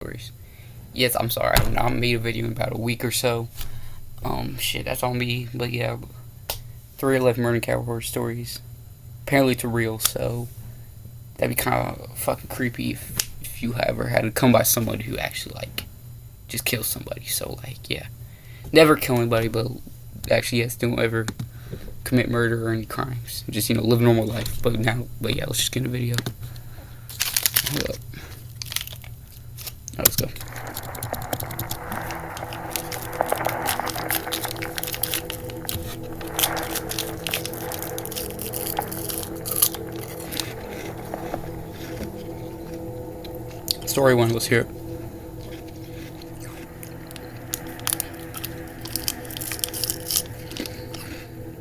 Stories. Yes, I'm sorry. I not made a video in about a week or so. Shit, that's on me. But yeah, 311 Murder Cat Horror Stories. Apparently it's real, so that'd be kind of fucking creepy if you ever had to come by somebody who actually like just kills somebody. So like, yeah, never kill anybody, but actually yes, don't ever commit murder or any crimes. Just live a normal life. But yeah, let's just get in the video. Hold up. Let's go. Story one, let's hear it.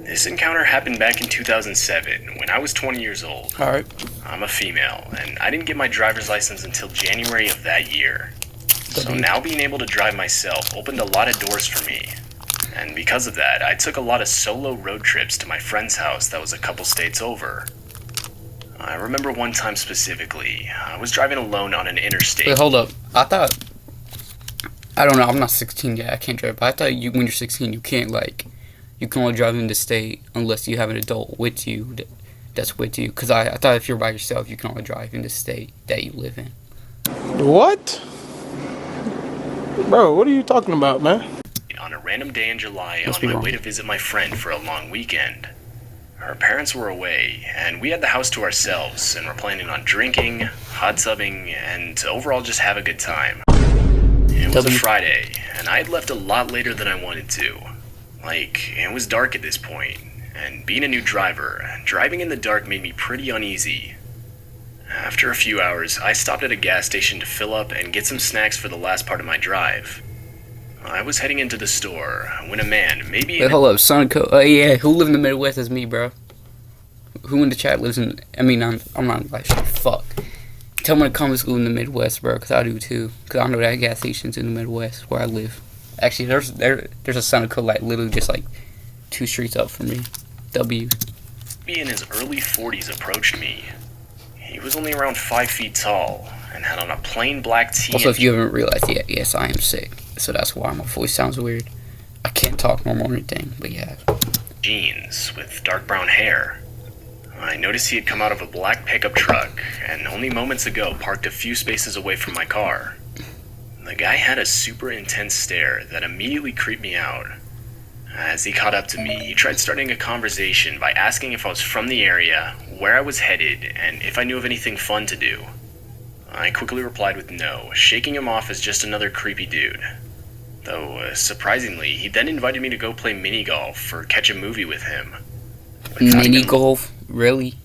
This encounter happened back in 2007, when I was 20 years old. Alright. I'm a female, and I didn't get my driver's license until January of that year. So now being able to drive myself opened a lot of doors for me. And because of that, I took a lot of solo road trips to my friend's house that was a couple states over. I remember one time specifically, I was driving alone on an interstate. Wait, hold up. I don't know, I'm not 16 yet, I can't drive, but I thought when you're 16 you can't you can only drive in the state unless you have an adult with you that's with you. Because I thought if you're by yourself, you can only drive in the state that you live in. What? Bro, what are you talking about, man? On a random day in July, on my way to visit my friend for a long weekend. Her parents were away, and we had the house to ourselves, and were planning on drinking, hot tubbing, and to overall just have a good time. It was a Friday, and I had left a lot later than I wanted to. It was dark at this point, and being a new driver, driving in the dark made me pretty uneasy. After a few hours, I stopped at a gas station to fill up and get some snacks for the last part of my drive. I was heading into the store when a man, maybe... Wait, hold up, yeah, who lives in the Midwest is me, bro? Who in the chat lives in... I'm not like, fuck. Tell me to come to school in the Midwest, bro, because I do too. Because I know that gas station's in the Midwest, where I live. Actually, there's a Seneca, literally just, 2 streets up from me. W. In his early 40s approached me. He was only around 5 feet tall, and had on a plain black tee. Also, if you haven't realized yet, yes, I am sick. So that's why my voice sounds weird. I can't talk normal or anything, but yeah. Jeans with dark brown hair. I noticed he had come out of a black pickup truck, and only moments ago parked a few spaces away from my car. The guy had a super intense stare that immediately creeped me out. As he caught up to me, he tried starting a conversation by asking if I was from the area, where I was headed, and if I knew of anything fun to do. I quickly replied with no, shaking him off as just another creepy dude. Though, surprisingly, he then invited me to go play mini-golf or catch a movie with him. Mini-golf? Really?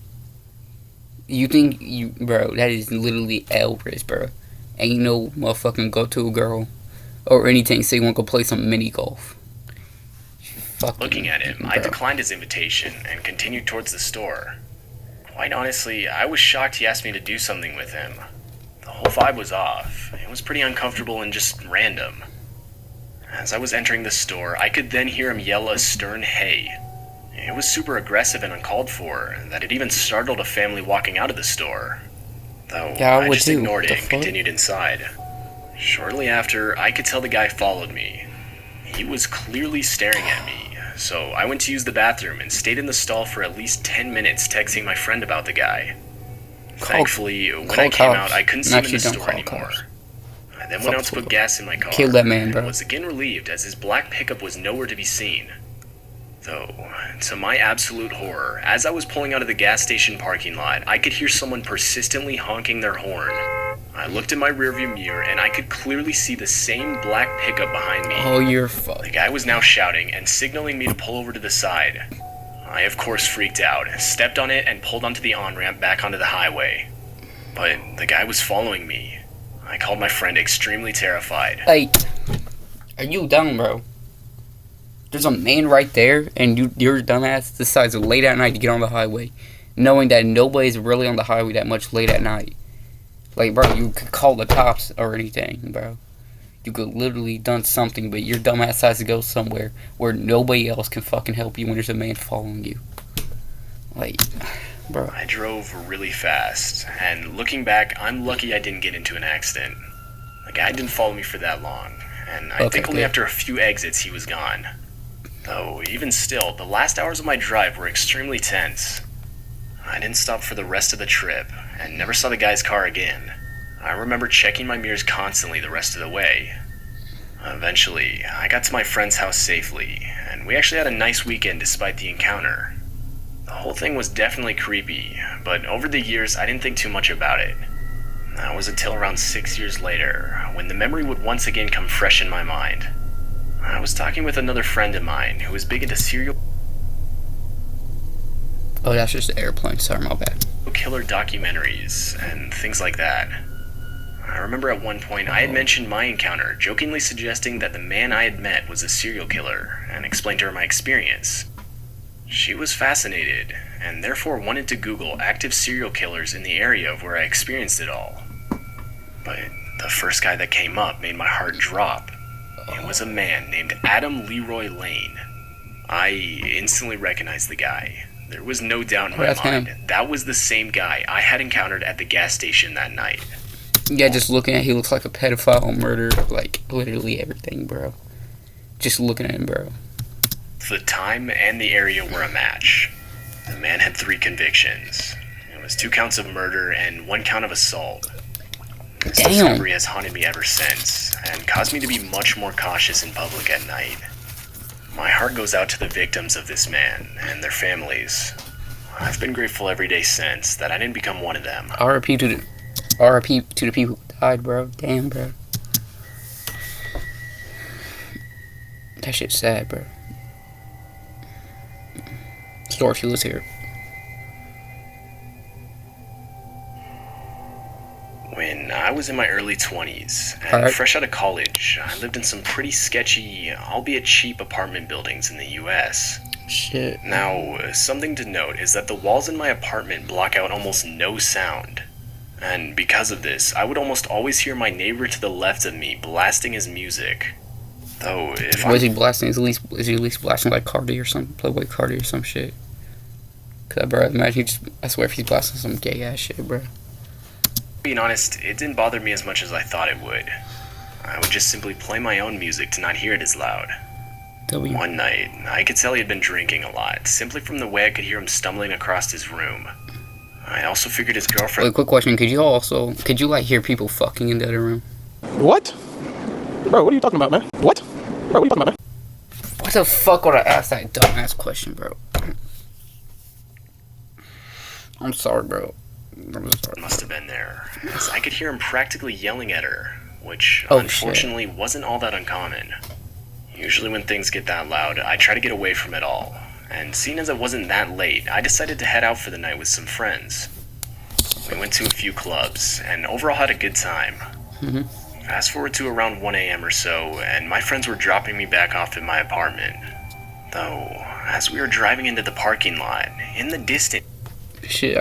You think bro, that is literally Elvis, bro. Ain't no motherfucking go to a girl or anything say you want to go play some mini-golf. Looking at him, I declined his invitation and continued towards the store. Quite honestly, I was shocked he asked me to do something with him. The whole vibe was off. It was pretty uncomfortable and just random. As I was entering the store, I could then hear him yell a stern hey. It was super aggressive and uncalled for, that it even startled a family walking out of the store. Though I just ignored it and continued inside. Shortly after, I could tell the guy followed me. He was clearly staring at me, so I went to use the bathroom and stayed in the stall for at least 10 minutes texting my friend about the guy. Thankfully, when I came out, I couldn't see him in the store anymore. I then went out to put gas in my car, Kill that man, bro. And was again relieved as his black pickup was nowhere to be seen. Though, to my absolute horror, as I was pulling out of the gas station parking lot, I could hear someone persistently honking their horn. I looked in my rearview mirror, and I could clearly see the same black pickup behind me. Oh, you're fucked. The guy was now shouting and signaling me to pull over to the side. I, of course, freaked out, stepped on it, and pulled onto the on-ramp back onto the highway. But the guy was following me. I called my friend extremely terrified. Hey, are you dumb, bro? There's a man right there, and your dumbass decides late at night to get on the highway, knowing that nobody's really on the highway that much late at night. Bro, you could call the cops or anything, bro. You could literally done something, but your dumbass has to go somewhere where nobody else can fucking help you when there's a man following you. Bro. I drove really fast, and looking back, I'm lucky I didn't get into an accident. The guy didn't follow me for that long, and I think only after a few exits he was gone. Though, even still, the last hours of my drive were extremely tense. I didn't stop for the rest of the trip, and never saw the guy's car again. I remember checking my mirrors constantly the rest of the way. Eventually, I got to my friend's house safely, and we actually had a nice weekend despite the encounter. The whole thing was definitely creepy, but over the years I didn't think too much about it. That was until around 6 years later, when the memory would once again come fresh in my mind. I was talking with another friend of mine who was big into serial Oh, that's just the airplane. Sorry, my bad. killer documentaries and things like that. I remember at one point I had mentioned my encounter, jokingly suggesting that the man I had met was a serial killer, and explained to her my experience. She was fascinated, and therefore wanted to Google active serial killers in the area of where I experienced it all. But the first guy that came up made my heart drop. It was a man named Adam Leroy Lane. I instantly recognized the guy. There was no doubt in my mind. That was the same guy I had encountered at the gas station that night. Yeah, just looking at he looks like a pedophile, murder, like literally everything, bro. Just looking at him, bro. The time and the area were a match. The man had 3 convictions. It was 2 counts of murder and 1 count of assault. This discovery has haunted me ever since, and caused me to be much more cautious in public at night. My heart goes out to the victims of this man and their families. I've been grateful every day since that I didn't become one of them. R.I.P. to the people who died, bro. Damn, bro. That shit's sad, bro. Store if you was here. When I was in my early 20s, and fresh out of college, I lived in some pretty sketchy, albeit cheap apartment buildings in the US. Shit. Now, something to note is that the walls in my apartment block out almost no sound. And because of this, I would almost always hear my neighbor to the left of me blasting his music. Though, if Was he blasting? Is he at least blasting like Cardi or some Playboy Cardi or some shit? Cause bro, imagine I swear if he's blasting some gay ass shit, bro. Being honest, it didn't bother me as much as I thought it would. I would just simply play my own music to not hear it as loud. One night, I could tell he had been drinking a lot, simply from the way I could hear him stumbling across his room. I also figured his girlfriend... Wait, quick question, could you like hear people fucking in the other room? What? Bro, what are you talking about, man? What? Bro, what are you talking about, man? What the fuck would I ask that dumbass question, bro? I'm sorry, bro. I'm sorry. Must have been there, as I could hear him practically yelling at her, which unfortunately wasn't all that uncommon. Usually when things get that loud, I try to get away from it all, and seeing as it wasn't that late, I decided to head out for the night with some friends. We went to a few clubs, and overall had a good time. Fast forward to around 1 a.m. or so, and my friends were dropping me back off at my apartment. Though, as we were driving into the parking lot, in the distance... Shit,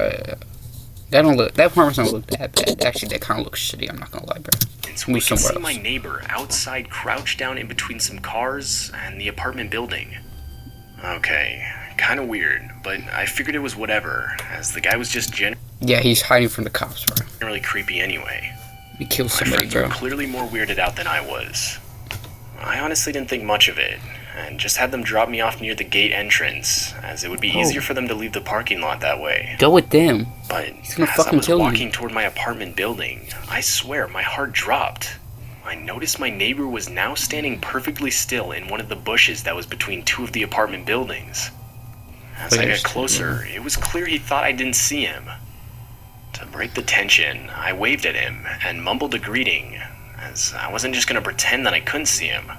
that apartment don't look that bad. Actually, that kind of looks shitty, I'm not gonna lie, bro. We could see my neighbor outside crouched down in between some cars and the apartment building. Okay, kind of weird, but I figured it was whatever, as the guy was just yeah, he's hiding from the cops, bro. Generally creepy anyway. He killed somebody, My friends bro. were clearly more weirded out than I was. I honestly didn't think much of it, and just had them drop me off near the gate entrance, as it would be easier for them to leave the parking lot that way. Go with them. But he's gonna as I was walking toward my apartment building, I swear my heart dropped. I noticed my neighbor was now standing perfectly still in one of the bushes that was between 2 of the apartment buildings. As I got closer, it was clear he thought I didn't see him. To break the tension, I waved at him and mumbled a greeting, as I wasn't just gonna pretend that I couldn't see him.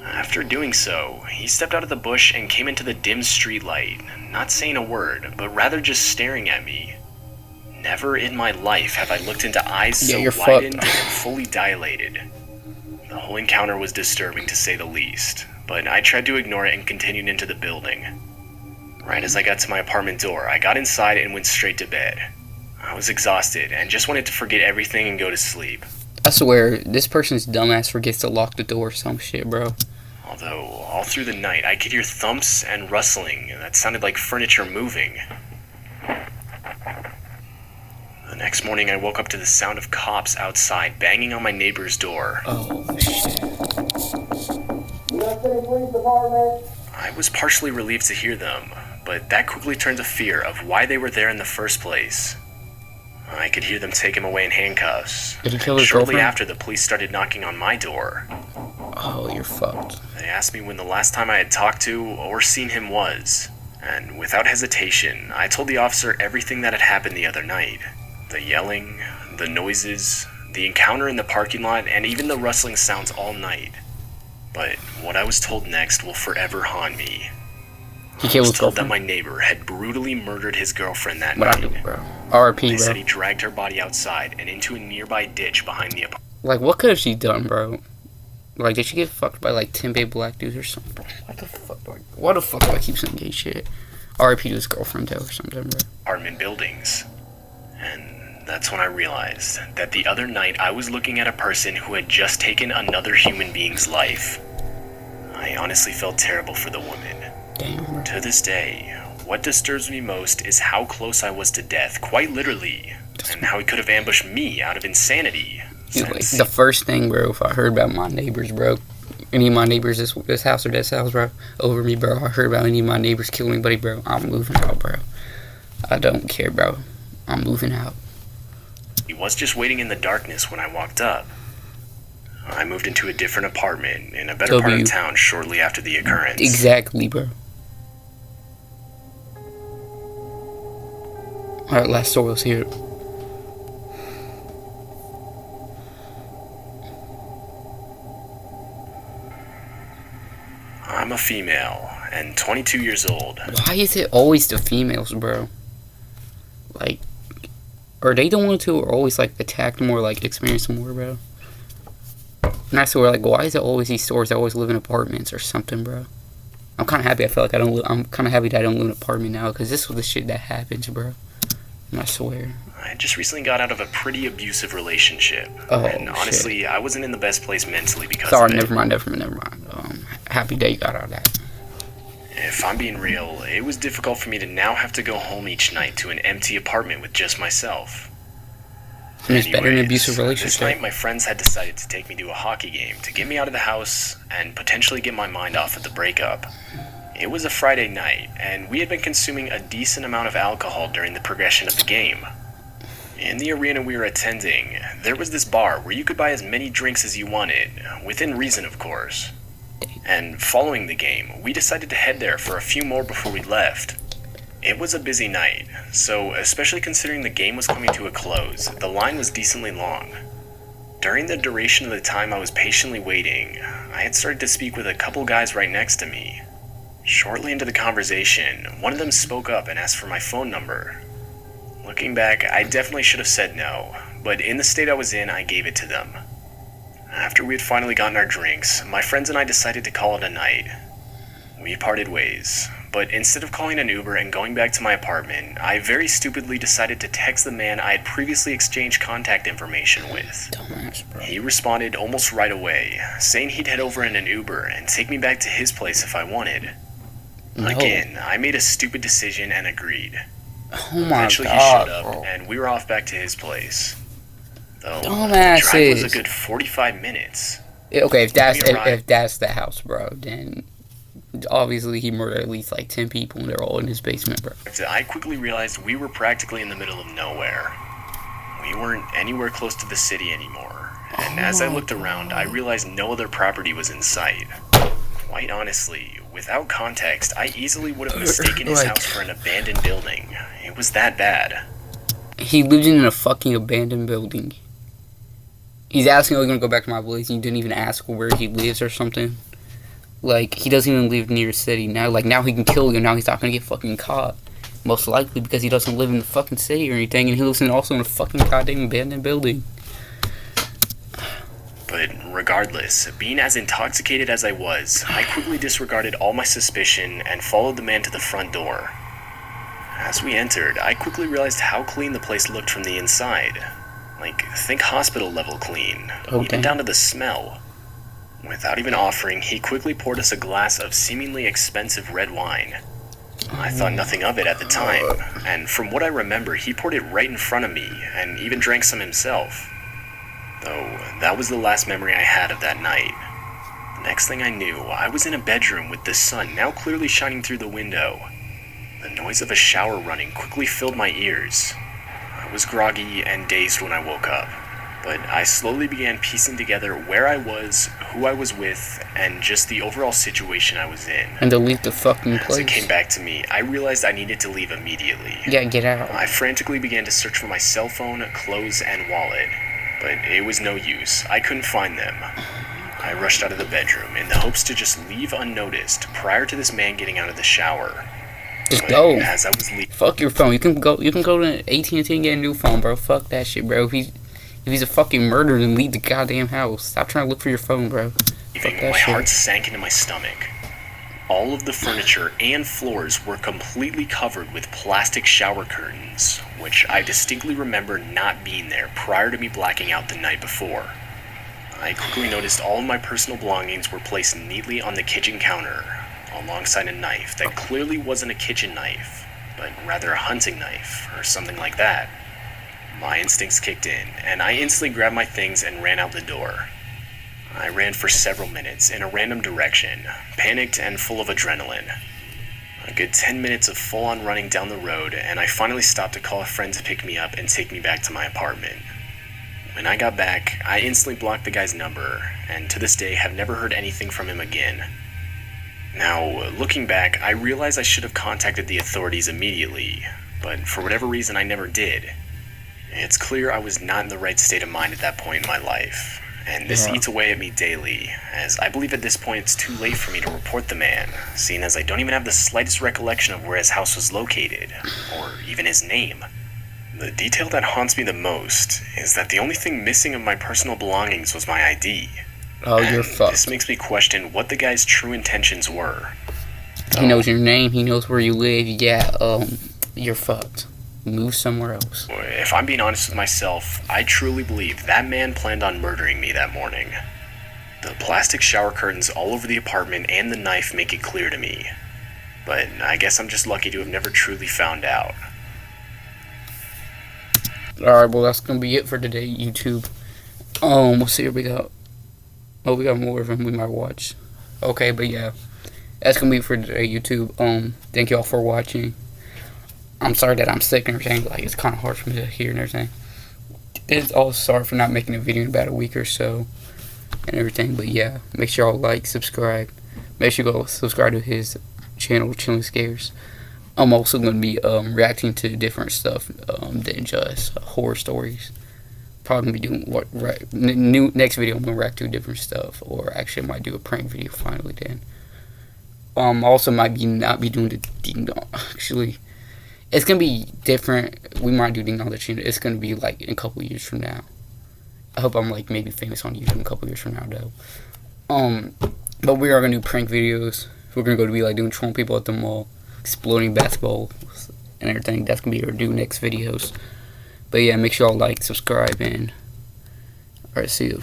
After doing so, he stepped out of the bush and came into the dim streetlight, not saying a word, but rather just staring at me. Never in my life have I looked into eyes so widened and fully dilated. The whole encounter was disturbing to say the least, but I tried to ignore it and continued into the building. Right as I got to my apartment door, I got inside and went straight to bed. I was exhausted and just wanted to forget everything and go to sleep. I swear, this person's dumbass forgets to lock the door or some shit, bro. Although, all through the night, I could hear thumps and rustling that sounded like furniture moving. The next morning, I woke up to the sound of cops outside banging on my neighbor's door. Oh, shit. U.S. City Police Department. I was partially relieved to hear them, but that quickly turned to fear of why they were there in the first place. I could hear them take him away in handcuffs. Did he kill his Shortly girlfriend? after, the police started knocking on my door. Oh, you're fucked. They asked me when the last time I had talked to or seen him was, and without hesitation, I told the officer everything that had happened the other night. The yelling, the noises, the encounter in the parking lot, and even the rustling sounds all night. But what I was told next will forever haunt me. He killed I his was told that girlfriend? my neighbor had brutally murdered his girlfriend that What I night. do, bro? R.I.P., They bro. said he dragged her body outside and into a nearby ditch behind the apartment. Like, what could have she done, bro? Like, did she get fucked by, like, 10 big black dudes or something, bro? What the fuck, bro? What the fuck do I keep saying gay shit? R.I.P. to his girlfriend, though, or something, bro. Apartment buildings. And that's when I realized that the other night I was looking at a person who had just taken another human being's life. I honestly felt terrible for the woman. Damn, bro. To this day, what disturbs me most is how close I was to death, quite literally, and how he could have ambushed me out of insanity. Dude, like, Since the first thing, bro, if I heard about my neighbors, bro, any of my neighbors, this house or this house, bro, over me, bro, I heard about any of my neighbors killing anybody, bro, I'm moving out, bro. I don't care, bro. I'm moving out. he was just waiting in the darkness when I walked up. I moved into a different apartment in a better part of town shortly after the occurrence. Exactly, bro. Alright, last story, let's hear it. I'm a female and 22 years old. Why is it always the females, bro? Like, are they the ones who are always, like, attacked more, like, experienced more, bro? And I swear, like, why is it always these stores that always live in apartments or something, bro? I'm kind of happy I feel like I'm kind of happy that I don't live in an apartment now, because this was the shit that happens, bro. And I swear. I just recently got out of a pretty abusive relationship. Oh, and honestly, I wasn't in the best place mentally because Sorry, of it. never mind. Happy day you got out of that. If I'm being real, it was difficult for me to now have to go home each night to an empty apartment with just myself. And it's better than an Anyways, abusive This relationship. night, my friends had decided to take me to a hockey game to get me out of the house and potentially get my mind off of the breakup. It was a Friday night, and we had been consuming a decent amount of alcohol during the progression of the game. In the arena we were attending, there was this bar where you could buy as many drinks as you wanted, within reason, of course. And following the game, we decided to head there for a few more before we left. It was a busy night, so especially considering the game was coming to a close, the line was decently long. During the duration of the time I was patiently waiting, I had started to speak with a couple guys right next to me. Shortly into the conversation, one of them spoke up and asked for my phone number. Looking back, I definitely should have said no, but in the state I was in, I gave it to them. After we had finally gotten our drinks, my friends and I decided to call it a night. We parted ways, but instead of calling an Uber and going back to my apartment, I very stupidly decided to text the man I had previously exchanged contact information with. Dumbass, bro. He responded almost right away, saying he'd head over in an Uber and take me back to his place if I wanted. No. Again, I made a stupid decision and agreed. Oh my Eventually he god, showed up, bro. and we were off back to his place. Though, the Dumbasses. drive was a good 45 minutes. Yeah, okay, if that's We arrived- if that's the house, bro, then obviously he murdered at least like 10 people and they're all in his basement, bro. I quickly realized we were practically in the middle of nowhere. We weren't anywhere close to the city anymore, and as I looked around, I realized no other property was in sight. Quite honestly, without context, I easily would have mistaken his Like- house for an abandoned building. It was that bad. He lived in a fucking abandoned building. He's asking, "Oh, you gonna go back to my place?" And you didn't even ask where he lives or something. Like, he doesn't even live near a city now. Like, now he can kill you. Now he's not gonna get fucking caught. Most likely because he doesn't live in the fucking city or anything, and he lives also in a fucking goddamn abandoned building. But regardless, being as intoxicated as I was, I quickly disregarded all my suspicion and followed the man to the front door. As we entered, I quickly realized how clean the place looked from the inside. Like, think hospital level clean, Oh, even damn. down to the smell. Without even offering, he quickly poured us a glass of seemingly expensive red wine. I thought nothing of it at the time, and from what I remember, he poured it right in front of me, and even drank some himself. Though, that was the last memory I had of that night. The next thing I knew, I was in a bedroom with the sun now clearly shining through the window. The noise of a shower running quickly filled my ears. I was groggy and dazed when I woke up, but I slowly began piecing together where I was, who I was with, and just the overall situation I was in. And to leave the fucking place. As it came back to me, I realized I needed to leave immediately. Yeah, get out. I frantically began to search for my cell phone, clothes, and wallet, but it was no use. I couldn't find them. I rushed out of the bedroom in the hopes to just leave unnoticed prior to this man getting out of the shower. Just But go. as I was leaving, Fuck your phone. You can go to AT&T and get a new phone, bro. Fuck that shit, bro. If he's a fucking murderer, then leave the goddamn house. Stop trying to look for your phone, bro. Fuck that my shit. heart sank into my stomach. All of the furniture and floors were completely covered with plastic shower curtains, which I distinctly remember not being there prior to me blacking out the night before. I quickly noticed all of my personal belongings were placed neatly on the kitchen counter, alongside a knife that clearly wasn't a kitchen knife, but rather a hunting knife, or something like that. My instincts kicked in, and I instantly grabbed my things and ran out the door. I ran for several minutes in a random direction, panicked and full of adrenaline. A good 10 minutes of full-on running down the road, and I finally stopped to call a friend to pick me up and take me back to my apartment. When I got back, I instantly blocked the guy's number, and to this day have never heard anything from him again. Now, looking back, I realize I should have contacted the authorities immediately, but for whatever reason I never did. It's clear I was not in the right state of mind at that point in my life, and this eats away at me daily, as I believe at this point it's too late for me to report the man, seeing as I don't even have the slightest recollection of where his house was located, or even his name. The detail that haunts me the most is that the only thing missing of my personal belongings was my ID. Oh, you're fucked. This makes me question what the guy's true intentions were. He knows your name, he knows where you live, yeah, you're fucked. Move somewhere else. If I'm being honest with myself, I truly believe that man planned on murdering me that morning. The plastic shower curtains all over the apartment and the knife make it clear to me. But I guess I'm just lucky to have never truly found out. Alright, well, that's gonna be it for today, YouTube. We'll see what we got. Oh, we got more of them we might watch. Okay, but yeah. That's gonna be it for today, YouTube. Thank y'all for watching. I'm sorry that I'm sick and everything. Like, it's kind of hard for me to hear and everything. It's all sorry for not making a video in about a week or so and everything. But yeah, make sure y'all like, subscribe. Make sure you go subscribe to his channel, Chilling Scares. I'm also going to be reacting to different stuff than just horror stories. Probably be doing next video. I'm going to react to different stuff, or actually I might do a prank video finally. Then also might not be doing the ding dong. Actually, it's gonna be different. We might do ding dong the channel. It's gonna be like in a couple years from now. I hope I'm like maybe famous on YouTube in a couple years from now though. But we are gonna do prank videos. We're gonna go to be like doing trolling people at the mall, exploding basketballs and everything. That's gonna be our next videos. But yeah, make sure y'all like, subscribe, and alright, see you.